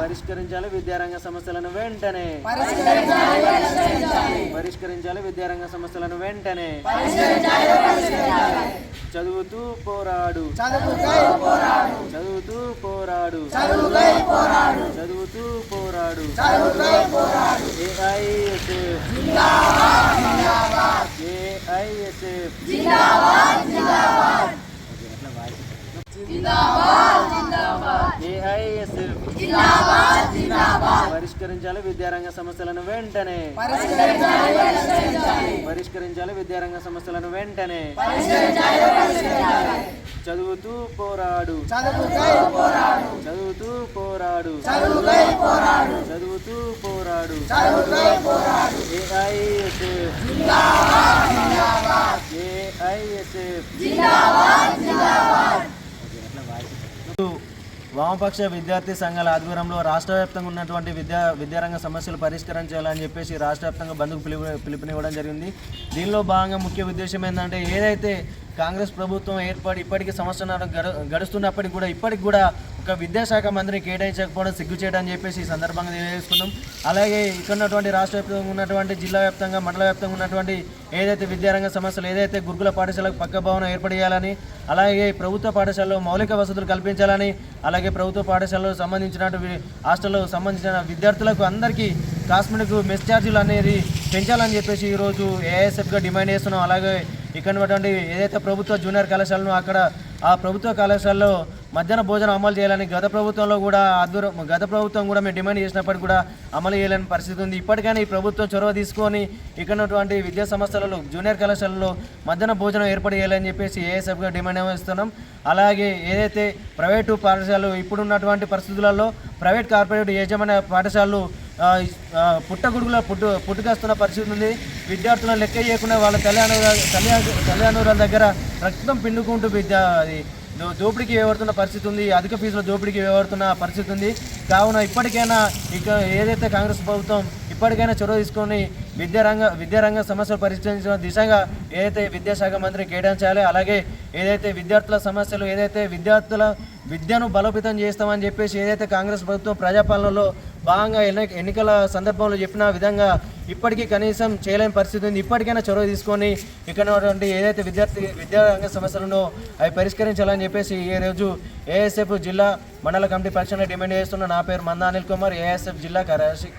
పరిష్కరించాలి విద్యారంగ సమస్యలను వెంటనే పరిష్కరించాలి విద్యారంగ సమస్యలను వెంటనే చదువుతూ పోరాడు చదువుతూ పోరాడు చదువుతూ పోరాడు ఏఐఎస్ఎఫ్ పరిష్కరించాలి విద్యారంగ సమస్యలను వెంటనే పరిష్కరించాలి విద్యారంగ సమస్యలను వెంటనే చదువుతూ పోరాడు చదువుతూ పోరాడు చదువుతూ పోరాడు ఏఐఎస్ఎఫ్ వామపక్ష విద్యార్థి సంఘాల ఆధ్వర్యంలో రాష్ట్ర వ్యాప్తంగా ఉన్నటువంటి విద్యారంగ సమస్యలు పరిష్కరించాలని చెప్పేసి రాష్ట్ర వ్యాప్తంగా బంద్కు పిలుపునివ్వడం జరిగింది. దీనిలో భాగంగా ముఖ్య ఉద్దేశం ఏంటంటే ఏదైతే కాంగ్రెస్ ప్రభుత్వం ఏర్పడి ఇప్పటికీ సంవత్సరం గడుస్తున్నప్పటికీ కూడా ఇప్పటికి కూడా ఒక విద్యాశాఖ మంత్రిని కేటాయించకపోవడం సిగ్గు చేయడం అని చెప్పేసి ఈ సందర్భంగా తెలియజేసుకున్నాం. అలాగే ఇక్కడ ఉన్నటువంటి రాష్ట్ర వ్యాప్తంగా ఉన్నటువంటి జిల్లా వ్యాప్తంగా మండల వ్యాప్తంగా ఉన్నటువంటి ఏదైతే విద్యారంగ సమస్యలు ఏదైతే గురుకుల పాఠశాలకు పక్క భవనం ఏర్పడేయాలని, అలాగే ప్రభుత్వ పాఠశాలలో మౌలిక వసతులు కల్పించాలని, అలాగే ప్రభుత్వ పాఠశాలలో సంబంధించినటువంటి హాస్టల్లో సంబంధించిన విద్యార్థులకు అందరికీ కాస్మెటిక్ మెస్ ఛార్జీలు అనేది పెంచాలని చెప్పేసి ఈరోజు ఏఐఎస్ఎఫ్గా డిమాండ్ చేస్తున్నాం. అలాగే ఇక్కడ ఉన్నటువంటి ఏదైతే ప్రభుత్వ జూనియర్ కళాశాలను అక్కడ ఆ ప్రభుత్వ కళాశాలలో మధ్యాహ్న భోజనం అమలు చేయాలని గత ప్రభుత్వం కూడా మేము డిమాండ్ చేసినప్పటికీ కూడా అమలు చేయలేని పరిస్థితి ఉంది. ఇప్పటికైనా ఈ ప్రభుత్వం చొరవ తీసుకొని ఇక్కడ ఉన్నటువంటి విద్యా సంస్థలలో జూనియర్ కళాశాలలో మధ్యాహ్న భోజనం ఏర్పాటు చేయాలని చెప్పేసి ఏఎస్ఎఫ్గా డిమాండ్ చేస్తున్నాం. అలాగే ఏదైతే ప్రైవేటు పాఠశాలలు ఇప్పుడున్నటువంటి పరిస్థితులలో ప్రైవేట్ కార్పొరేట్ యాజమాన్య పాఠశాలలు పుట్టుకొస్తున్న పరిస్థితి ఉంది. విద్యార్థులను లెక్క చేయకుండా వాళ్ళ తల్లిదండ్రుల దగ్గర రక్తం పిండుకుంటూ దోపిడీకి వ్యవహరిస్తున్న పరిస్థితి ఉంది. అధిక ఫీజుల దోపిడీకి వ్యవహరిస్తున్న పరిస్థితి ఉంది. కావున ఇప్పటికైనా ఏదైతే కాంగ్రెస్ ప్రభుత్వం ఇప్పటికైనా చొరవ తీసుకొని విద్యారంగ సమస్యలు పరిష్కరించిన దిశగా ఏదైతే విద్యాశాఖ మంత్రిని కేటాయించాలి. అలాగే ఏదైతే విద్యార్థుల సమస్యలు ఏదైతే విద్యార్థుల విద్యను బలోపేతం చేస్తామని చెప్పేసి ఏదైతే కాంగ్రెస్ ప్రభుత్వం ప్రజాపాలనలో భాగంగా ఎన్నికల సందర్భంలో చెప్పిన విధంగా ఇప్పటికీ కనీసం చేయలేని పరిస్థితి ఉంది. ఇప్పటికైనా చొరవ తీసుకొని ఇక్కడ ఉన్నటువంటి ఏదైతే విద్యారంగ సమస్యలను అవి పరిష్కరించాలని చెప్పేసి ఈ రోజు ఏఎస్ఎఫ్ జిల్లా మండల కమిటీ పక్షాన డిమాండ్ చేస్తున్న నా పేరు మందా అనిల్ కుమార్, ఏఎస్ఎఫ్ జిల్లా కార్యదర్శి.